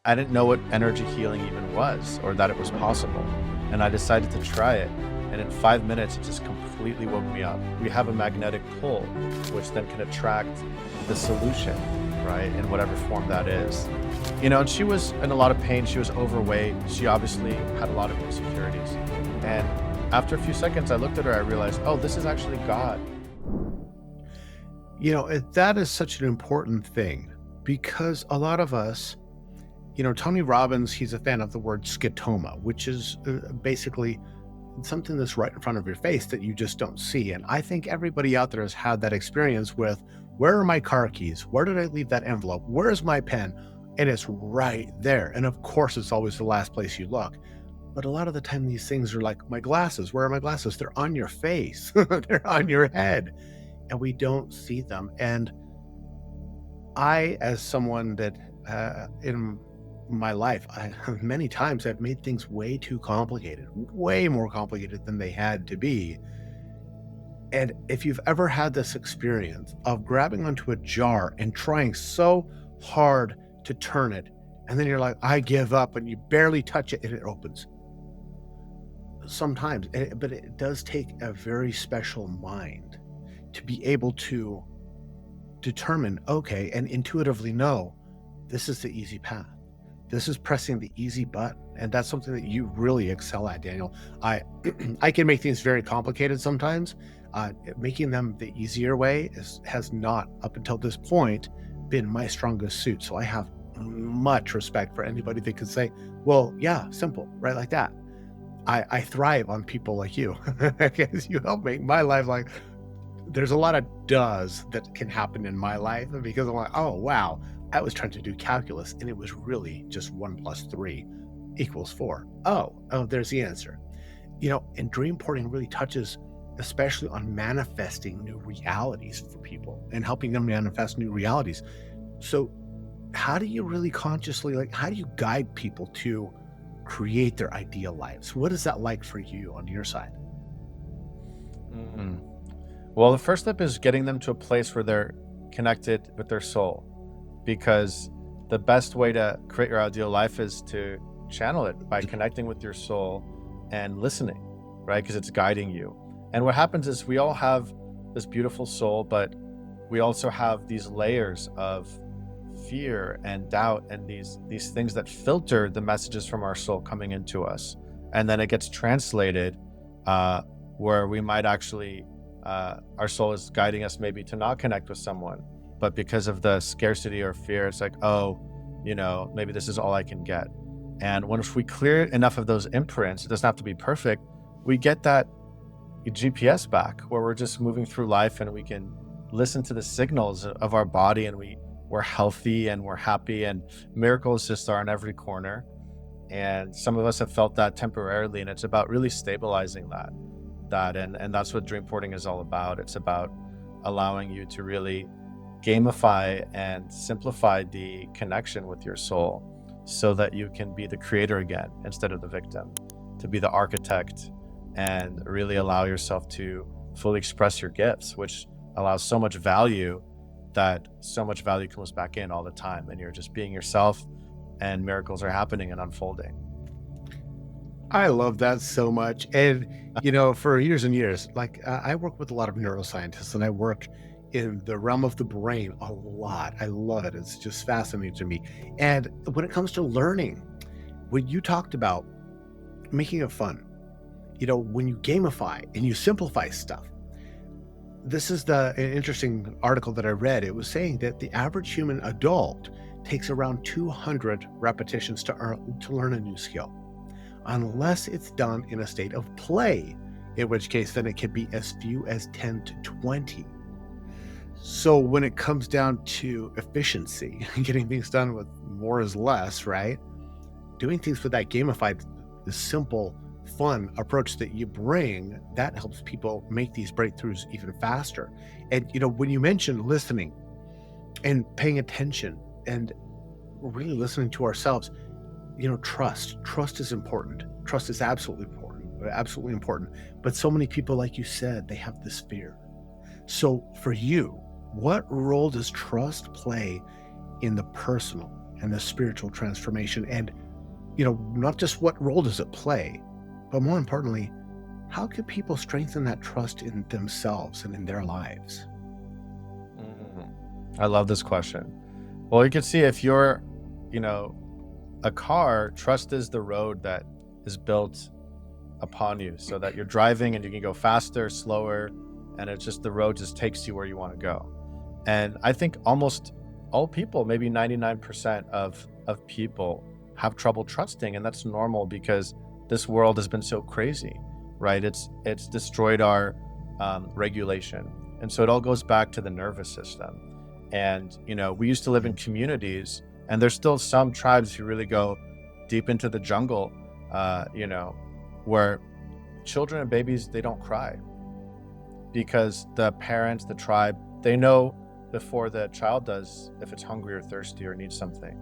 I didn't know what energy healing even was or that it was possible. And I decided to try it. And in 5 minutes, it just completely woke me up. We have a magnetic pull, which then can attract the solution, right? In whatever form that is. And she was in a lot of pain. She was overweight. She obviously had a lot of insecurities. And after a few seconds, I looked at her, I realized, oh, this is actually God. That is such an important thing because a lot of us, Tony Robbins, he's a fan of the word scotoma, which is basically something that's right in front of your face that you just don't see. And I think everybody out there has had that experience with, where are my car keys? Where did I leave that envelope? Where's my pen? And it's right there. And of course, it's always the last place you look. But a lot of the time, these things are like, my glasses, where are my glasses? They're on your face, they're on your head, and we don't see them. And I, as someone that in my life, many times I've made things way too complicated, way more complicated than they had to be. And if you've ever had this experience of grabbing onto a jar and trying so hard to turn it, and then you're like, I give up, and you barely touch it and it opens. Sometimes, but it does take a very special mind to be able to determine, okay, and intuitively know this is the easy path. This is pressing the easy button. And that's something that you really excel at, Daniel. I can make things very complicated sometimes. Making them the easier way has not, up until this point, been my strongest suit. So I have much respect for anybody that could say, well, yeah, simple, right? Like that. I thrive on people like you because you help make my life like, there's a lot of does that can happen in my life because I'm like, oh, wow, I was trying to do calculus and it was really just 1 + 3 = 4. Oh, there's the answer. And Dreamporting really touches especially on manifesting new realities for people and helping them manifest new realities. So how do you really consciously, how do you guide people to create their ideal lives? What is that like for you on your side? Mm-mm. Well, the first step is getting them to a place where they're connected with their soul, because the best way to create your ideal life is to channel it by connecting with your soul and listening, right? Because it's guiding you. And what happens is we all have this beautiful soul, but we also have these layers of fear and doubt and these things that filter the messages from our soul coming into us. And then it gets translated where we might actually, our soul is guiding us maybe to not connect with someone. But because of the scarcity or fear, it's like, oh, maybe this is all I can get. And once we clear enough of those imprints, it doesn't have to be perfect, we get that GPS back where we're just moving through life and we can listen to the signals of our body, and we're healthy and we're happy, and miracles just are in every corner. And some of us have felt that temporarily, and it's about really stabilizing that. And that's what Dreamporting is all about. It's about allowing you to really gamify and simplify the connection with your soul so that you can be the creator again instead of the victim, to be the architect and really allow yourself to fully express your gifts, which allows so much value, that so much value comes back in all the time, and you're just being yourself and miracles are happening and unfolding. I love that so much. And, for years and years, I work with a lot of neuroscientists and I work in the realm of the brain a lot. I love it. It's just fascinating to me. And when it comes to learning, when you talked about making it fun, when you gamify and you simplify stuff, this is an interesting article that I read. It was saying that the average human adult takes around 200 repetitions to learn a new skill, unless it's done in a state of play, in which case then it can be as few as 10 to 20. So when it comes down to efficiency, getting things done with more is less, right? Doing things with that gamified, the simple, fun approach that you bring, that helps people make these breakthroughs even faster. And, when you mentioned listening and paying attention and really listening to ourselves, trust is important. Trust is absolutely important. But so many people, like you said, they have this fear. So for you, what role does trust play in the personal and the spiritual transformation. And, not just what role does it play, but more importantly, how can people strengthen that trust in themselves and in their lives? I love this question. Well, you can see if you're, a car, trust is the road that is built upon you so that you're driving and you can go faster, slower, and it's just the road just takes you where you want to go. And I think almost all people, maybe 99% of people have trouble trusting, and that's normal because this world has been so crazy, right? It's destroyed our regulation. And so it all goes back to the nervous system. And, we used to live in communities, and there's still some tribes who really go deep into the jungle, where children and babies, they don't cry because the parents, the tribe, they know before the child does if it's hungry or thirsty or needs something,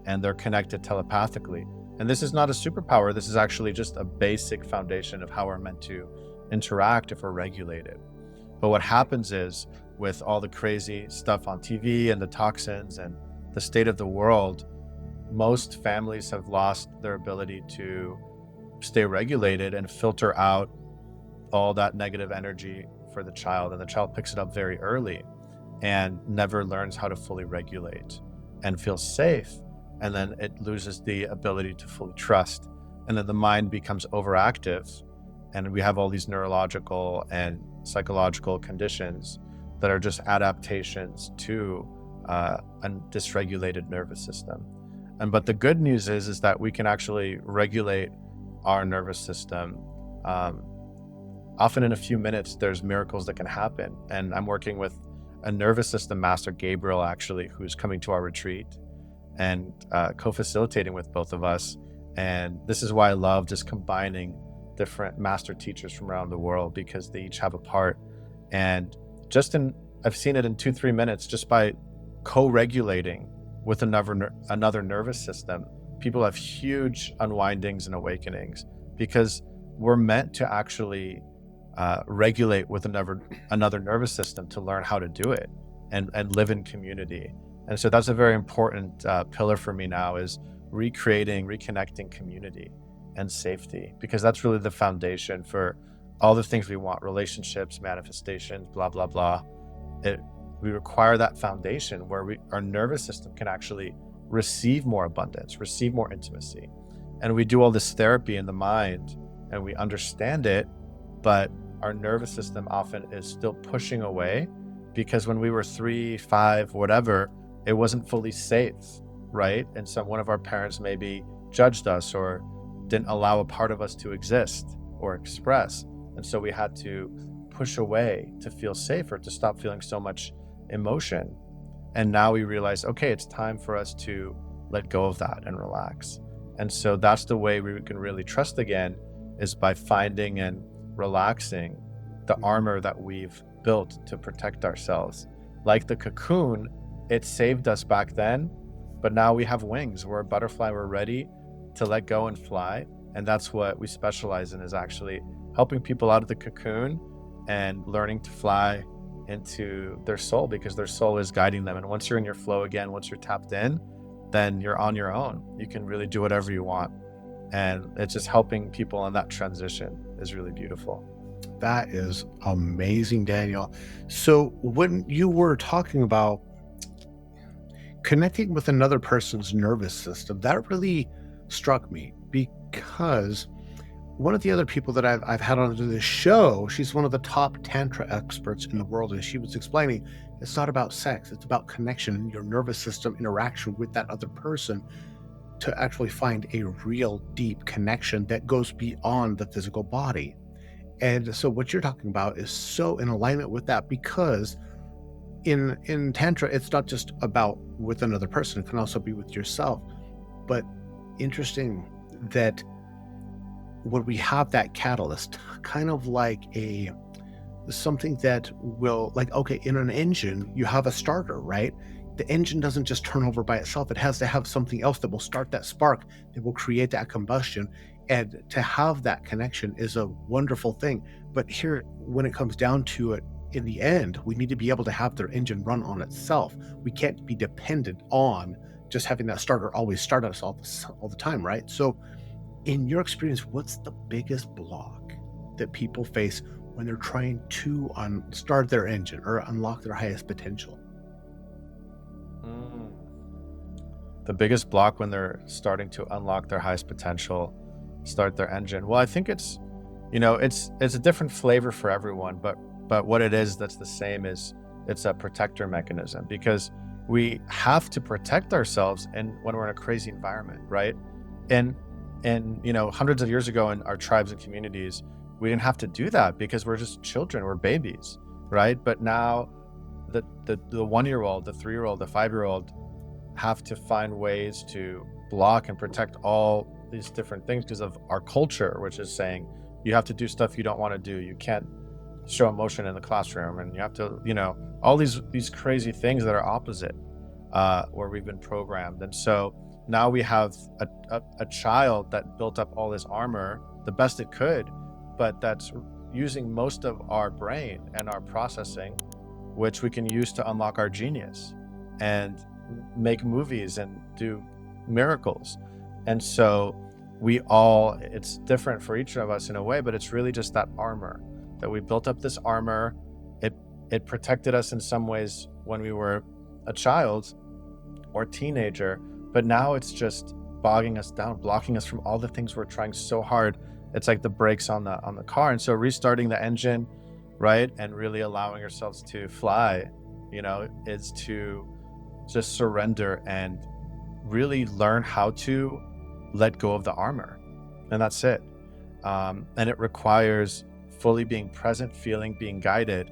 and they're connected telepathically. And this is not a superpower. This is actually just a basic foundation of how we're meant to interact if we're regulated. But what happens is, with all the crazy stuff on TV and the toxins and the state of the world, most families have lost their ability to stay regulated and filter out all that negative energy for the child. And the child picks it up very early and never learns how to fully regulate and feel safe. And then it loses the ability to fully trust. And then the mind becomes overactive. And we have all these neurological and psychological conditions that are just adaptations to a dysregulated nervous system. But the good news is that we can actually regulate our nervous system. Often in a few minutes, there's miracles that can happen. And I'm working with a nervous system master, Gabriel, actually, who's coming to our retreat and co-facilitating with both of us. And this is why I love just combining different master teachers from around the world, because they each have a part. And I've seen it in 2-3 minutes, just by co-regulating with another nervous system, people have huge unwindings and awakenings, because we're meant to actually regulate with another nervous system to learn how to do it and live in community. And so that's a very important pillar for me now, is reconnecting community and safety, because that's really the foundation for all the things we want: relationships, manifestations, blah, blah, blah. We require that foundation where our nervous system can actually receive more abundance, receive more intimacy. And we do all this therapy in the mind and we understand it, but our nervous system often is still pushing away, because when we were 3, 5, whatever, it wasn't fully safe, right? And so one of our parents maybe judged us or didn't allow a part of us to exist or express. And so we had to push away to feel safer, to stop feeling so much emotion. And now we realize, okay, it's time for us to let go of that and relax. And so that's the way we can really trust again, is by finding and relaxing the armor that we've built to protect ourselves. Like the cocoon, it saved us back then, but now we have wings. We're a butterfly. We're ready to let go and fly. And that's what we specialize in, is actually helping people out of the cocoon and learning to fly into their soul, because their soul is guiding them. And once you're in your flow again, once you're tapped in, then you're on your own. You can really do whatever you want. And it's just helping people on that transition is really beautiful. That is amazing, Daniel. So when you were talking about connecting with another person's nervous system, that really struck me, because one of the other people that I've had on this show, she's one of the top Tantra experts in the world, and she was explaining it's not about sex, it's about connection, your nervous system interaction with that other person, to actually find a real deep connection that goes beyond the physical body. And so what you're talking about is so in alignment with that, because in Tantra, it's not just about with another person, it can also be with yourself. But interesting that when we have that catalyst, kind of like something that will, like, okay, in an engine, you have a starter, right? The engine doesn't just turn over by itself. It has to have something else that will start that spark, that will create that combustion. And to have that connection is a wonderful thing. But here, when it comes down to it, in the end, we need to be able to have their engine run on itself. We can't be dependent on just having that starter always start us all the time, right? So in your experience, what's the biggest block that people face when they're trying to start their engine or unlock their highest potential? Mm. The biggest block when they're starting to unlock their highest potential, start their engine. Well, I think it's a different flavor for everyone, but what it is that's the same is it's a protector mechanism, because we have to protect ourselves and when we're in a crazy environment, right? And hundreds of years ago in our tribes and communities, we didn't have to do that because we're just children, we're babies, right? But now the 1-year-old, the 3-year-old, the 5-year-old have to find ways to block and protect all these different things because of our culture, which is saying you have to do stuff you don't want to do. You can't show emotion in the classroom, and you have to, all these crazy things that are opposite where we've been programmed. And so now we have a child that built up all this armor the best it could, but that's using most of our brain and our processing, which we can use to unlock our genius and make movies and do miracles. And so it's different for each of us in a way, but it's really just that armor that we built up. This armor, it protected us in some ways when we were a child or teenager, but now it's just bogging us down, blocking us from all the things we're trying so hard. It's like the brakes on the car. And so restarting the engine, right, and really allowing ourselves to fly, is to just surrender and really learn how to let go of the armor. And that's it. And it requires fully being present, feeling, being guided.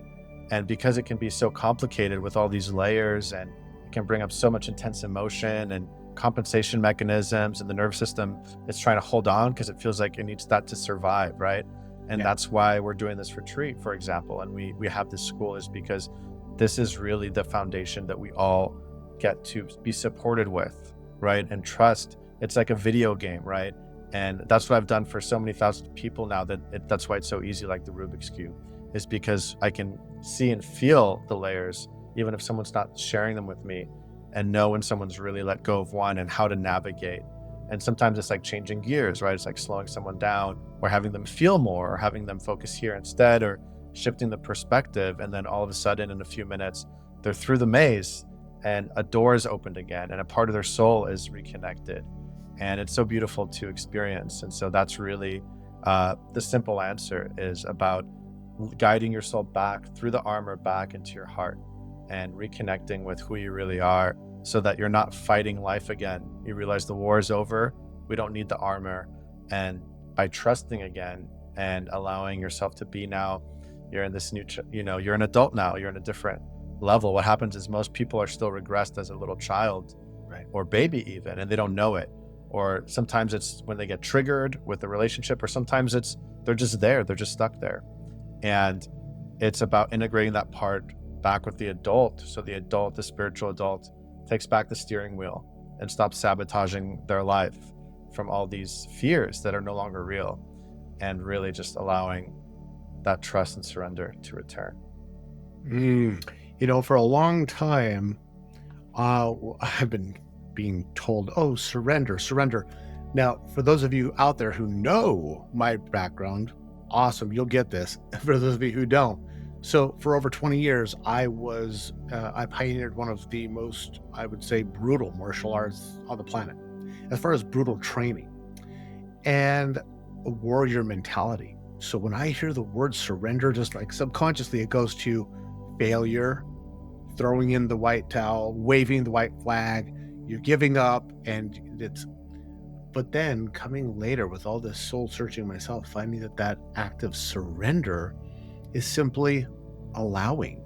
And because it can be so complicated with all these layers, and it can bring up so much intense emotion and compensation mechanisms, and the nervous system is trying to hold on because it feels like it needs that to survive, right? And that's why we're doing this retreat, for example, and we have this school, is because this is really the foundation that we all get to be supported with, right? And trust. It's like a video game, right? And that's what I've done for so many thousands of people now, that's why it's so easy, like the Rubik's Cube, is because I can see and feel the layers, even if someone's not sharing them with me, and know when someone's really let go of one and how to navigate. And sometimes it's like changing gears, right? It's like slowing someone down or having them feel more, or having them focus here instead, or shifting the perspective. And then all of a sudden in a few minutes, they're through the maze and a door is opened again and a part of their soul is reconnected. And it's so beautiful to experience. And so that's really the simple answer, is about guiding your soul back through the armor, back into your heart, and reconnecting with who you really are, so that you're not fighting life again. You realize the war is over. We don't need the armor. And by trusting again and allowing yourself to be, now you're in this new, you're an adult now, you're in a different level. What happens is most people are still regressed as a little child, Right. or baby even, and they don't know it. Or sometimes it's when they get triggered with the relationship, or sometimes they're just there, they're just stuck there. And it's about integrating that part back with the adult. So the spiritual adult, takes back the steering wheel and stops sabotaging their life from all these fears that are no longer real, and really just allowing that trust and surrender to return. For a long time, I've been being told, oh, surrender, surrender. Now, for those of you out there who know my background, awesome, you'll get this. For those of you who don't, so for over 20 years, I pioneered one of the most, I would say, brutal martial arts on the planet, as far as brutal training and a warrior mentality. So when I hear the word surrender, just like subconsciously, it goes to failure, throwing in the white towel, waving the white flag, you're giving up, but then coming later with all this soul searching myself, finding that act of surrender is simply allowing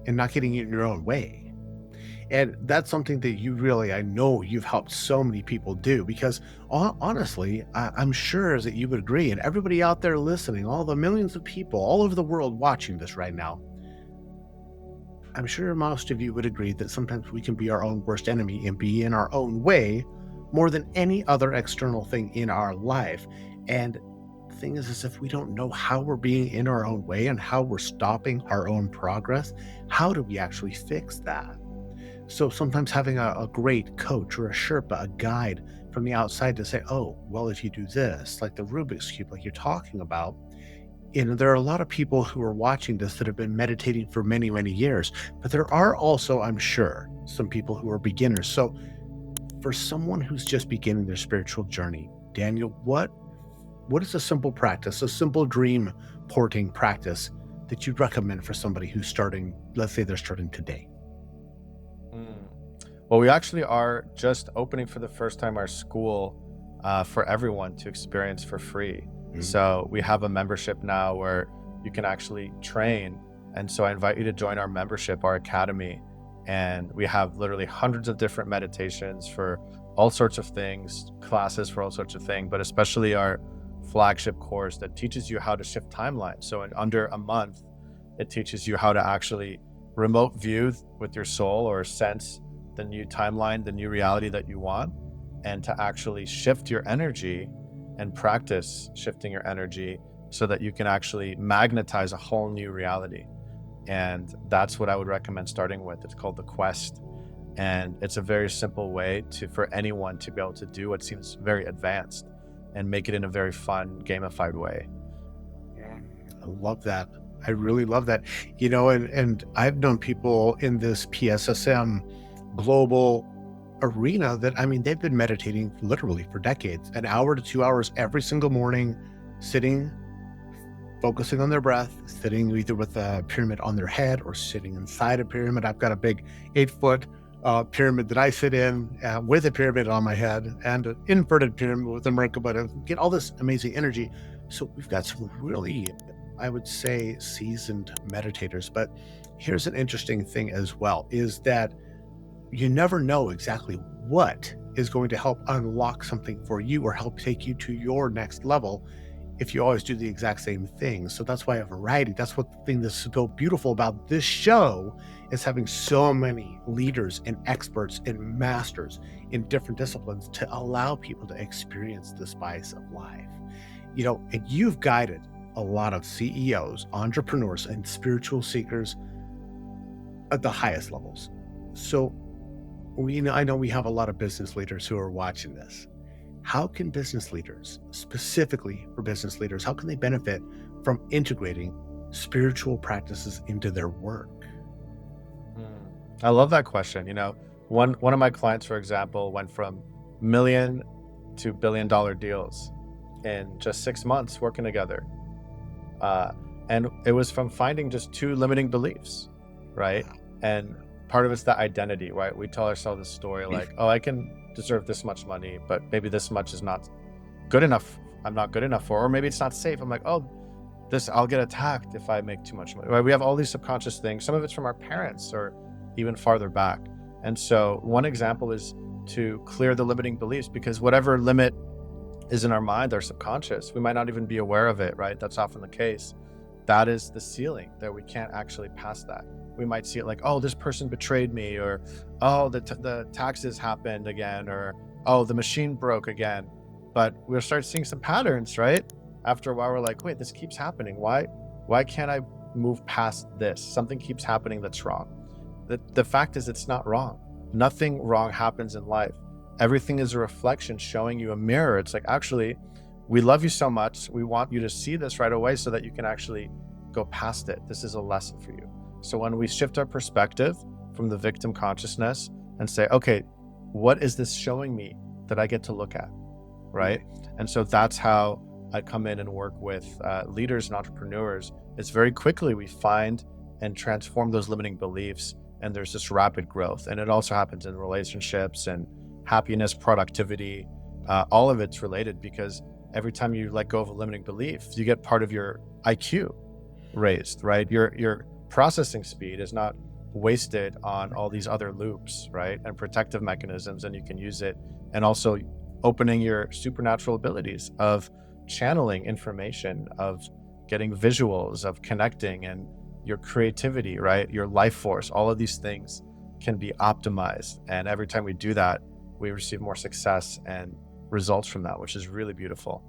and not getting in your own way. And that's something that I know you've helped so many people do, because honestly, I'm sure that you would agree, and everybody out there listening, all the millions of people all over the world watching this right now, I'm sure most of you would agree that sometimes we can be our own worst enemy and be in our own way more than any other external thing in our life. And the thing is if we don't know how we're being in our own way and how we're stopping our own progress, how do we actually fix that? So sometimes having a great coach or a Sherpa, a guide from the outside to say, oh, well, if you do this, like the Rubik's Cube, like you're talking about, there are a lot of people who are watching this that have been meditating for many, many years, but there are also, I'm sure, some people who are beginners. So for someone who's just beginning their spiritual journey, Daniel, what is a simple practice, a simple dream porting practice that you'd recommend for somebody who's starting, let's say they're starting today? Mm. Well, we actually are just opening for the first time our school for everyone to experience for free. Mhm. So we have a membership now where you can actually train. And so I invite you to join our membership, our academy. And we have literally hundreds of different meditations for all sorts of things, classes for all sorts of things, but especially our flagship course that teaches you how to shift timelines. So in under a month, it teaches you how to actually remote view with your soul or sense the new timeline, the new reality that you want, and to actually shift your energy and practice shifting your energy so that you can actually magnetize a whole new reality. And that's what I would recommend starting with. It's called the Quest. And it's a very simple way for anyone to be able to do what seems very advanced and make it in a very fun, gamified way. Yeah. I love that. I really love that. And I've known people in this PSSM global arena that, I mean, they've been meditating literally for decades, an hour to 2 hours every single morning, sitting, focusing on their breath, sitting either with a pyramid on their head or sitting inside a pyramid. I've got a big 8 foot pyramid that I sit in with a pyramid on my head and an inverted pyramid with a Merkaba to get all this amazing energy. So we've got some really, I would say, seasoned meditators. But here's an interesting thing as well, is that you never know exactly what is going to help unlock something for you or help take you to your next level if you always do the exact same thing. So that's why a variety, that's what the thing that's so beautiful about this show is having so many leaders and experts and masters in different disciplines to allow people to experience the spice of life. And you've guided a lot of CEOs, entrepreneurs, and spiritual seekers at the highest levels. So I know we have a lot of business leaders who are watching this. How can business leaders, specifically for business leaders, how can they benefit from integrating spiritual practices into their work? Mm. I love that question. One of my clients, for example, went from million to $1 billion deals in just 6 months working together. Uh, and it was from finding just two limiting beliefs, right? Wow. And part of it's the identity, right? We tell ourselves this story like, oh, I can deserve this much money, but maybe this much is not good enough. I'm not good enough for, or maybe it's not safe. I'm like, oh, I'll get attacked if I make too much money. Right? We have all these subconscious things. Some of it's from our parents or even farther back. And so one example is to clear the limiting beliefs, because whatever limit is in our mind, our subconscious, we might not even be aware of it, right? That's often the case. That is the ceiling that we can't actually pass that. We might see it like, oh, this person betrayed me, or oh, the taxes happened again, or oh, the machine broke again. But we'll start seeing some patterns, right? After a while, we're like, wait, this keeps happening. Why can't I move past this? Something keeps happening that's wrong. The fact is, it's not wrong. Nothing wrong happens in life. Everything is a reflection showing you a mirror. It's like, actually, we love you so much. We want you to see this right away so that you can actually go past it. This is a lesson for you. So when we shift our perspective from the victim consciousness and say, okay, what is this showing me that I get to look at, right? And so that's how I come in and work with leaders and entrepreneurs. It's very quickly we find and transform those limiting beliefs, and there's this rapid growth. And it also happens in relationships and happiness, productivity. All of it's related, because every time you let go of a limiting belief, you get part of your IQ raised, right? Your processing speed is not wasted on all these other loops, right? And protective mechanisms, and you can use it. And also opening your supernatural abilities of channeling information, of getting visuals, of connecting, and your creativity, right? Your life force, all of these things can be optimized. And every time we do that, we receive more success and results from that, which is really beautiful.